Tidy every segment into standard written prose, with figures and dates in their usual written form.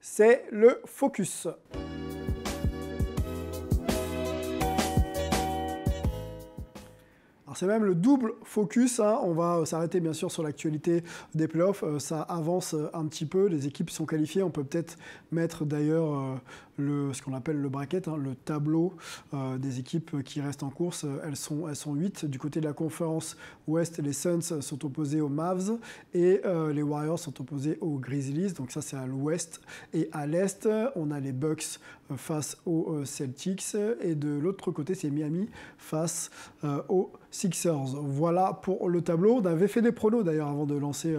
c'est le focus. C'est même le double focus, hein. On va s'arrêter bien sûr sur l'actualité des playoffs, ça avance un petit peu, les équipes sont qualifiées, on peut peut-être mettre d'ailleurs ce qu'on appelle le bracket, hein, le tableau des équipes qui restent en course, elles sont 8. Du côté de la conférence Ouest, les Suns sont opposés aux Mavs et les Warriors sont opposés aux Grizzlies, donc ça c'est à l'Ouest. Et à l'Est, on a les Bucks face aux Celtics et de l'autre côté c'est Miami face aux Sixers. Voilà pour le tableau. On avait fait des pronos d'ailleurs avant de lancer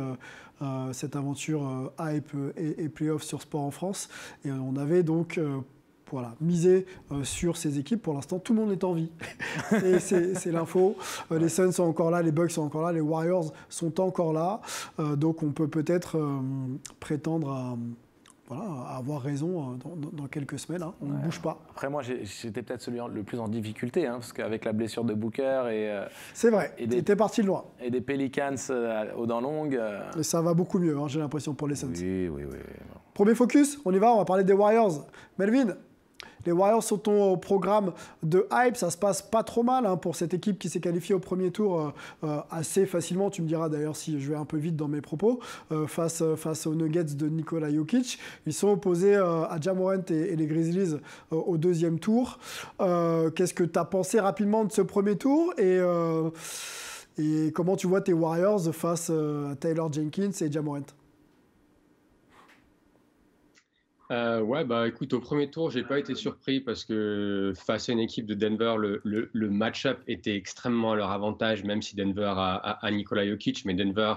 cette aventure hype et playoff sur Sport en France. Et on avait donc misé sur ces équipes. Pour l'instant, tout le monde est en vie. C'est l'info. Les Suns sont encore là, les Bucks sont encore là, les Warriors sont encore là. Donc on peut peut-être prétendre à avoir raison dans quelques semaines. Hein. On ne bouge pas. Après, moi, j'étais peut-être celui le plus en difficulté, hein, parce qu'avec la blessure de Booker c'est vrai, t'étais parti de loin. Et des Pelicans aux dents longues. Et ça va beaucoup mieux, hein, j'ai l'impression, pour les Suns. Oui. Premier focus, on y va, on va parler des Warriors. Melvin, les Warriors sont au programme de hype, ça se passe pas trop mal hein, pour cette équipe qui s'est qualifiée au premier tour assez facilement. Tu me diras d'ailleurs si je vais un peu vite dans mes propos, face aux Nuggets de Nikola Jokic. Ils sont opposés à Ja Morant et les Grizzlies au deuxième tour. Qu'est-ce que tu as pensé rapidement de ce premier tour et comment tu vois tes Warriors face à Taylor Jenkins et Ja Morant? Écoute, au premier tour, j'ai pas été surpris parce que face à une équipe de Denver, le match-up était extrêmement à leur avantage, même si Denver a Nikola Jokic, mais Denver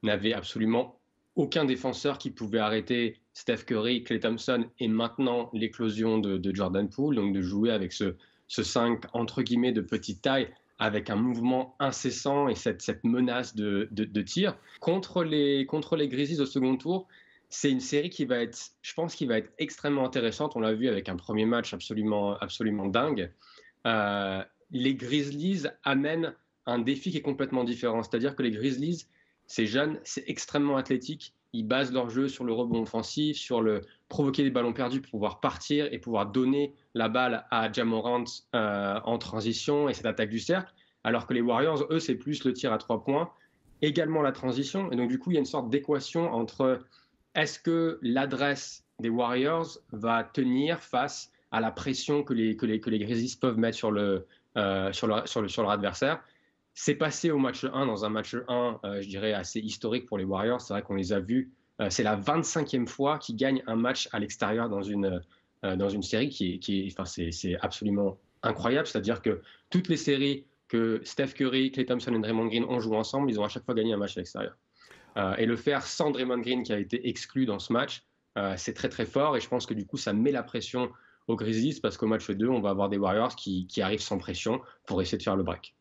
n'avait absolument aucun défenseur qui pouvait arrêter Steph Curry, Klay Thompson et maintenant l'éclosion de Jordan Poole, donc de jouer avec ce 5 entre guillemets de petite taille avec un mouvement incessant et cette menace de tir contre les Grizzlies au second tour. C'est une série je pense, qui va être extrêmement intéressante. On l'a vu avec un premier match absolument dingue. Les Grizzlies amènent un défi qui est complètement différent. C'est-à-dire que les Grizzlies, c'est jeune, c'est extrêmement athlétique. Ils basent leur jeu sur le rebond offensif, sur le provoquer des ballons perdus pour pouvoir partir et pouvoir donner la balle à Ja Morant en transition et cette attaque du cercle. Alors que les Warriors, eux, c'est plus le tir à 3 points, également la transition. Et donc, du coup, il y a une sorte d'équation entre est-ce que l'adresse des Warriors va tenir face à la pression que les Grizzlies peuvent mettre sur leur adversaire? C'est passé au match 1, dans un match 1, je dirais, assez historique pour les Warriors. C'est vrai qu'on les a vus. C'est la 25e fois qu'ils gagnent un match à l'extérieur dans une série c'est absolument incroyable. C'est-à-dire que toutes les séries que Steph Curry, Klay Thompson et Draymond Green ont joué ensemble, ils ont à chaque fois gagné un match à l'extérieur. Et le faire sans Draymond Green qui a été exclu dans ce match, c'est très très fort et je pense que du coup ça met la pression aux Grizzlies parce qu'au match 2 on va avoir des Warriors qui arrivent sans pression pour essayer de faire le break.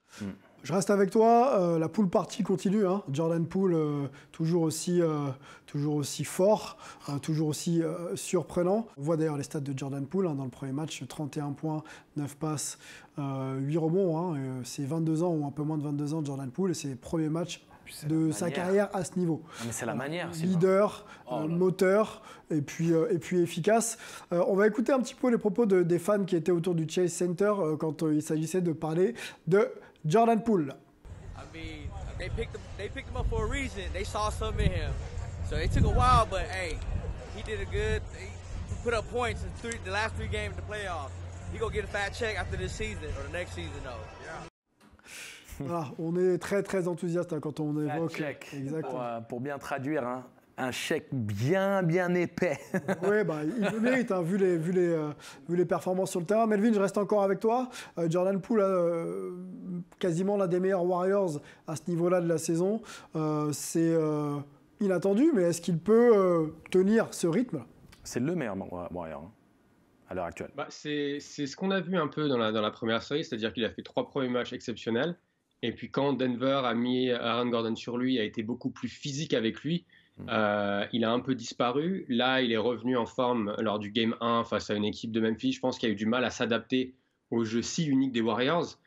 Je reste avec toi, la pool party continue, hein. Jordan Poole toujours aussi fort, toujours aussi surprenant. On voit d'ailleurs les stats de Jordan Poole hein, dans le premier match, 31 points, 9 passes, 8 rebonds, hein, c'est 22 ans ou un peu moins de 22 ans de Jordan Poole et c'est le premier match de sa carrière à ce niveau. Mais c'est la manière. Leader, moteur et puis efficace. On va écouter un petit peu les propos des fans qui étaient autour du Chase Center quand il s'agissait de parler de Jordan Poole. I mean, they picked him up for a reason. They saw something in him. So it took a while, but hey, he did it good. He put up points in the last 3 games in the playoffs. He gonna get a fat check after this season or the next season, though. Yeah. Voilà, on est très très enthousiaste hein, quand on évoque. Check. Exactement. Pour bien traduire, hein, un chèque bien épais. Oui, il le mérite, hein, vu les performances sur le terrain. Melvin, je reste encore avec toi. Jordan Poole, quasiment l'un des meilleurs Warriors à ce niveau-là de la saison. C'est inattendu, mais est-ce qu'il peut tenir ce rythme? C'est le meilleur Warrior hein, à l'heure actuelle. C'est ce qu'on a vu un peu dans la première série, c'est-à-dire qu'il a fait 3 premiers matchs exceptionnels. Et puis quand Denver a mis Aaron Gordon sur lui, a été beaucoup plus physique avec lui, il a un peu disparu. Là, il est revenu en forme lors du Game 1 face à une équipe de Memphis. Je pense qu'il a eu du mal à s'adapter au jeu si unique des Warriors.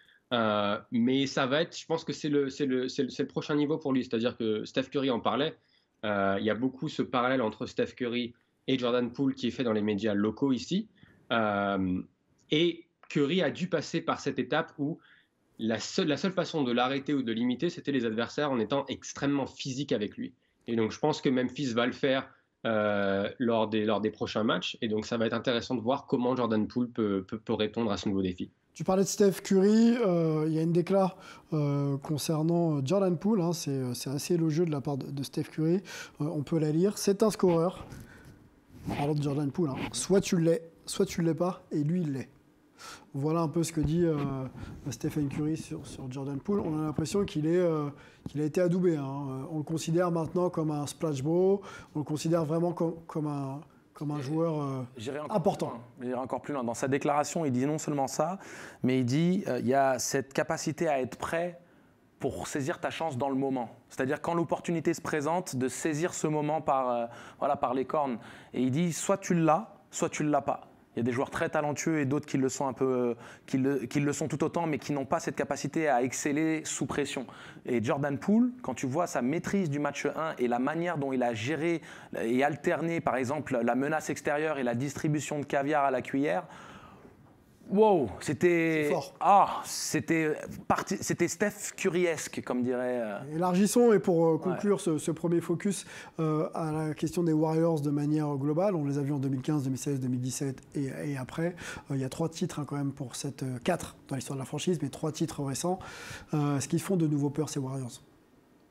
Mais ça va être, je pense que c'est le prochain niveau pour lui. C'est-à-dire que Steph Curry en parlait. Il y a beaucoup ce parallèle entre Steph Curry et Jordan Poole qui est fait dans les médias locaux ici. Et Curry a dû passer par cette étape où la seule façon de l'arrêter ou de limiter, c'était les adversaires en étant extrêmement physique avec lui. Et donc je pense que Memphis va le faire lors des prochains matchs. Et donc ça va être intéressant de voir comment Jordan Poole peut répondre à ce nouveau défi. Tu parlais de Steph Curry, il y a une décla concernant Jordan Poole, hein, c'est assez élogieux de la part de Steph Curry, on peut la lire. C'est un scoreur, parlons de Jordan Poole, hein. Soit tu l'es, soit tu ne l'es pas, et lui il l'est. Voilà un peu ce que dit Stephen Curry sur Jordan Poole. On a l'impression qu'il a été adoubé, hein. On le considère maintenant comme un splash bro, on le considère vraiment comme un joueur important. J'irai encore plus loin. Dans sa déclaration, il dit non seulement ça, mais il dit il y a cette capacité à être prêt pour saisir ta chance dans le moment. C'est-à-dire quand l'opportunité se présente, de saisir ce moment par les cornes. Et il dit soit tu l'as, soit tu ne l'as pas. Il y a des joueurs très talentueux et d'autres qui le sont un peu, qui le sont tout autant, mais qui n'ont pas cette capacité à exceller sous pression. Et Jordan Poole, quand tu vois sa maîtrise du match 1 et la manière dont il a géré et alterné, par exemple, la menace extérieure et la distribution de caviar à la cuillère, wow, c'était Steph Curryesque, comme dirait. Élargissons, et pour conclure ce premier focus à la question des Warriors de manière globale, on les a vus en 2015, 2016, 2017 et après. Il y a 3 titres quand même pour 4 dans l'histoire de la franchise, mais 3 titres récents. Est-ce qu'ils font de nouveau peur, ces Warriors ?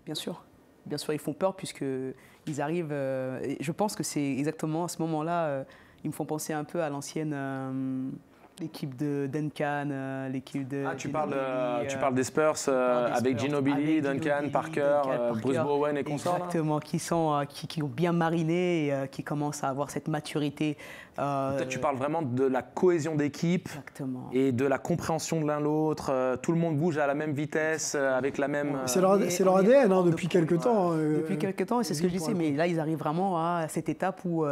Bien sûr, ils font peur puisqu'ils arrivent. Je pense que c'est exactement à ce moment-là, ils me font penser un peu à l'ancienne. L'équipe de Duncan, l'équipe de... tu parles des Spurs avec Ginobili, Duncan, Parker, Bruce Bowen et consorts. Exactement, qui ont bien mariné et qui commencent à avoir cette maturité. Peut-être tu parles vraiment de la cohésion d'équipe. Exactement. Et de la compréhension de l'un l'autre. Tout le monde bouge à la même vitesse, avec la même... C'est leur ADN depuis quelques temps. Depuis quelques temps, et c'est ce que je disais, mais là ils arrivent vraiment à cette étape où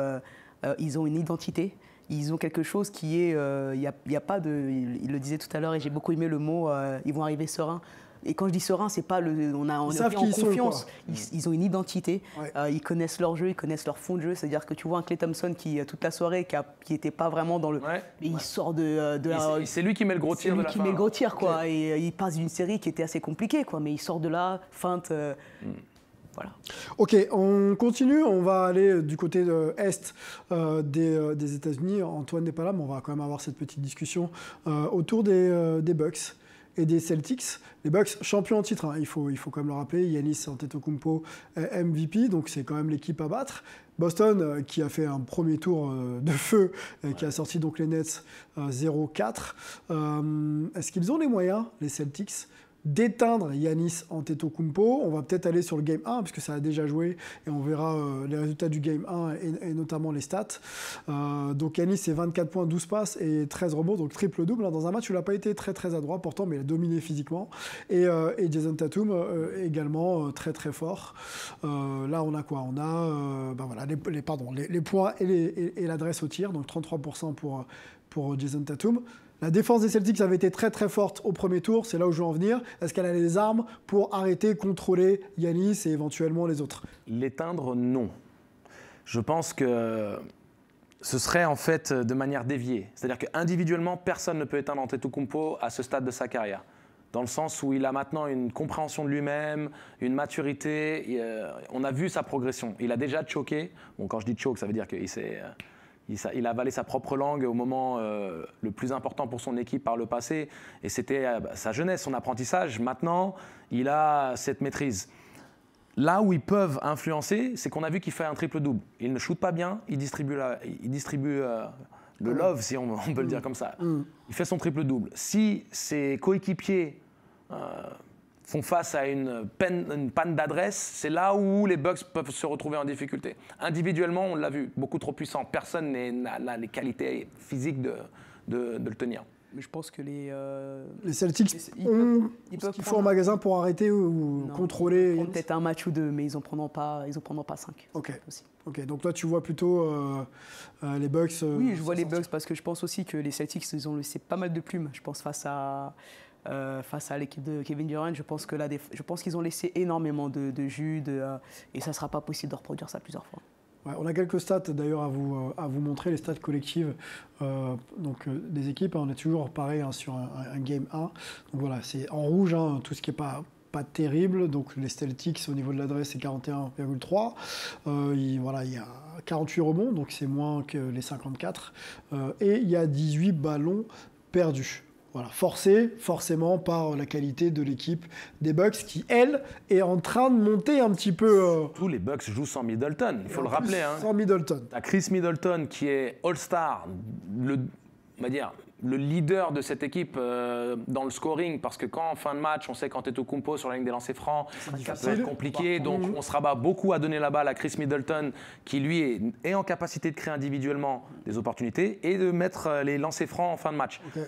ils ont une identité. Ils ont quelque chose qui est, il y a pas de, il le disait tout à l'heure et j'ai beaucoup aimé le mot, ils vont arriver sereins. Et quand je dis serein, c'est pas on est en confiance. Ils ont une identité, ils connaissent leur jeu, ils connaissent leur fond de jeu. C'est-à-dire que tu vois un Klay Thompson qui toute la soirée, qui était pas vraiment dans le, mais il sort de la. C'est lui qui met le gros tir. C'est lui qui met le gros tir, quoi. Et il passe d'une série qui était assez compliquée, quoi. Mais il sort de là, feinte. Voilà. Ok, on continue, on va aller du côté est des États-Unis. Antoine n'est pas là, mais on va quand même avoir cette petite discussion autour des Bucks et des Celtics. Les Bucks, champions en titre, hein, il faut quand même le rappeler. Giannis Antetokounmpo MVP, donc c'est quand même l'équipe à battre. Boston qui a fait un premier tour de feu, qui a sorti donc les Nets 0-4. Est-ce qu'ils ont les moyens, les Celtics, d'éteindre Giannis Antetokounmpo? On va peut-être aller sur le Game 1, puisque ça a déjà joué, et on verra les résultats du Game 1 et notamment les stats. Donc Giannis, c'est 24 points, 12 passes et 13 rebonds, donc triple-double. Dans un match où il n'a pas été très très adroit, pourtant, mais il a dominé physiquement. Et Jason Tatum également très très fort. Là, on a quoi? On a les points et l'adresse au tir, donc 33% pour Jason Tatum. La défense des Celtics avait été très très forte au premier tour, c'est là où je veux en venir. Est-ce qu'elle a les armes pour arrêter, contrôler Giannis et éventuellement les autres? L'éteindre, non. Je pense que ce serait en fait de manière déviée. C'est-à-dire qu'individuellement, personne ne peut éteindre Antetokounmpo à ce stade de sa carrière. Dans le sens où il a maintenant une compréhension de lui-même, une maturité. On a vu sa progression. Il a déjà choqué. Bon, quand je dis choke, ça veut dire qu'il a avalé sa propre langue au moment le plus important pour son équipe par le passé. Et c'était sa jeunesse, son apprentissage. Maintenant, il a cette maîtrise. Là où ils peuvent influencer, c'est qu'on a vu qu'il fait un triple-double. Il ne shoot pas bien, il distribue le love, si on peut le dire comme ça. Il fait son triple-double. Si ses coéquipiers font face à une panne d'adresse, c'est là où les Bucks peuvent se retrouver en difficulté. Individuellement, on l'a vu, beaucoup trop puissant. Personne n'a les qualités physiques de le tenir. Mais je pense que les Celtics ils font un magasin pour arrêter ou contrôler. Ils peut-être un match ou deux, mais ils en prendront pas 5. Ok, donc toi tu vois plutôt les Bucks. Oui, je vois les Bucks parce que je pense aussi que les Celtics ils ont laissé pas mal de plumes. Je pense face à l'équipe de Kevin Durant, je pense qu'ils ont laissé énormément de jus et ça ne sera pas possible de reproduire ça plusieurs fois. Ouais, on a quelques stats d'ailleurs à vous montrer, les stats collectives des équipes. On est toujours pareil sur un Game 1. Donc voilà, c'est en rouge tout ce qui n'est pas terrible. Donc les Celtics au niveau de l'adresse c'est 41,3. Il y a 48 rebonds, donc c'est moins que les 54. Et il y a 18 ballons perdus. Voilà, forcé forcément par la qualité de l'équipe des Bucks qui, elle, est en train de monter un petit peu. Tous les Bucks jouent sans Middleton, il faut le rappeler. Sans Middleton. T'as Chris Middleton qui est All-Star, on va dire, le leader de cette équipe dans le scoring, parce que quand en fin de match, on sait quand Antetokounmpo sur la ligne des lancers francs, ça peut être compliqué. Donc on se rabat beaucoup à donner la balle à Chris Middleton, qui lui est en capacité de créer individuellement des opportunités et de mettre les lancers francs en fin de match. Okay.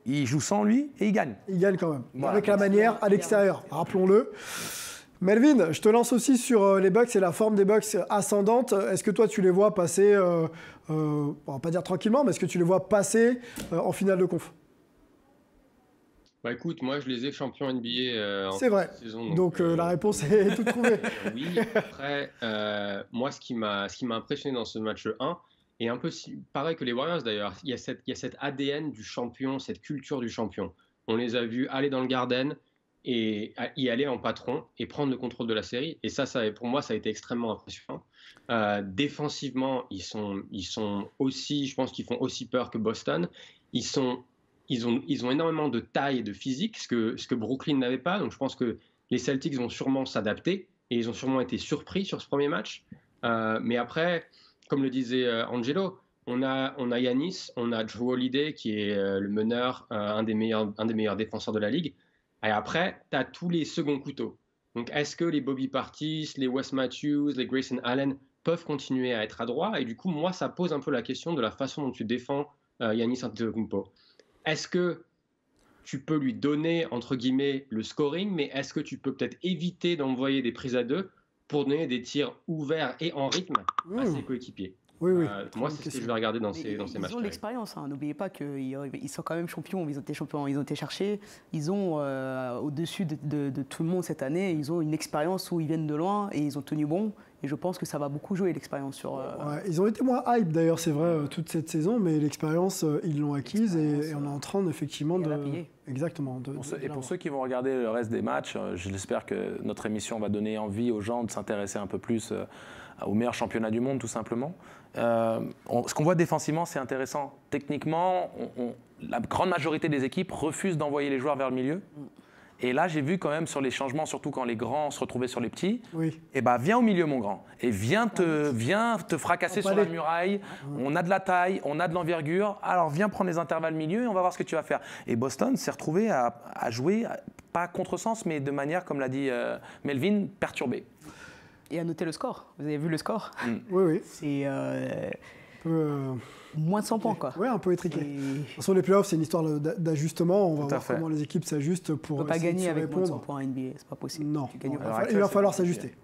Il joue sans lui et il gagne. Il gagne quand même, voilà. Avec la manière à l'extérieur, rappelons-le. Melvin, je te lance aussi sur les Bucks et la forme des Bucks ascendante. Est-ce que toi, tu les vois passer, on va pas dire tranquillement, mais est-ce que tu les vois passer en finale de conf? Bah écoute, moi je les ai champions NBA c'est vrai. Saison, donc la réponse est toute trouvée. Oui, après, moi ce qui m'a impressionné dans ce match 1, et un peu pareil que les Warriors d'ailleurs, il y a cette ADN du champion, cette culture du champion. On les a vus aller dans le Garden et y aller en patron et prendre le contrôle de la série. Et ça pour moi, ça a été extrêmement impressionnant. Défensivement, ils sont aussi, je pense qu'ils font aussi peur que Boston. Ils ont énormément de taille et de physique, ce que Brooklyn n'avait pas. Donc je pense que les Celtics vont sûrement s'adapter et ils ont sûrement été surpris sur ce premier match. Mais après, comme le disait Angelo, on a Giannis, on a Jrue Holiday qui est le meneur, un des meilleurs défenseurs de la ligue. Et après, tu as tous les seconds couteaux. Donc, est-ce que les Bobby Partis, les Wes Matthews, les Grayson Allen peuvent continuer à être adroits? Et du coup, moi, ça pose un peu la question de la façon dont tu défends Giannis Antetokounmpo. Est-ce que tu peux lui donner, entre guillemets, le scoring, mais est-ce que tu peux peut-être éviter d'envoyer des prises à deux pour donner des tirs ouverts et en rythme à ses coéquipiers? Oui. Moi, c'est ce que je vais regarder dans ces matchs. Ils ont l'expérience. N'oubliez pas qu'ils sont quand même champions. Ils ont été cherchés. Ils ont, au-dessus de tout le monde cette année, ils ont une expérience où ils viennent de loin et ils ont tenu bon. Et je pense que ça va beaucoup jouer l'expérience sur. Ouais, ils ont été moins hype d'ailleurs, c'est vrai, toute cette saison, mais l'expérience, ils l'ont acquise et on est en train effectivement de. Exactement. Et pour ceux qui vont regarder le reste des matchs, j'espère que notre émission va donner envie aux gens de s'intéresser un peu plus au meilleur championnat du monde, tout simplement. Ce qu'on voit défensivement, c'est intéressant. Techniquement, la grande majorité des équipes refusent d'envoyer les joueurs vers le milieu. Et là, j'ai vu quand même sur les changements, surtout quand les grands se retrouvaient sur les petits, et viens au milieu, mon grand, et viens te fracasser sur la muraille. On a de la taille, on a de l'envergure, alors viens prendre les intervalles milieu et on va voir ce que tu vas faire. Et Boston s'est retrouvé à jouer, pas à contresens, mais de manière, comme l'a dit Melvin, perturbée. Et à noter le score. Vous avez vu le score? Oui. C'est moins de 100 points, quoi. Oui, un peu étriqué. De toute façon, les playoffs, c'est une histoire d'ajustement. On va voir comment les équipes s'ajustent pour essayer de se répondre. On ne peut pas gagner avec moins de 100 points en NBA, c'est pas possible. Non, il va falloir s'ajuster.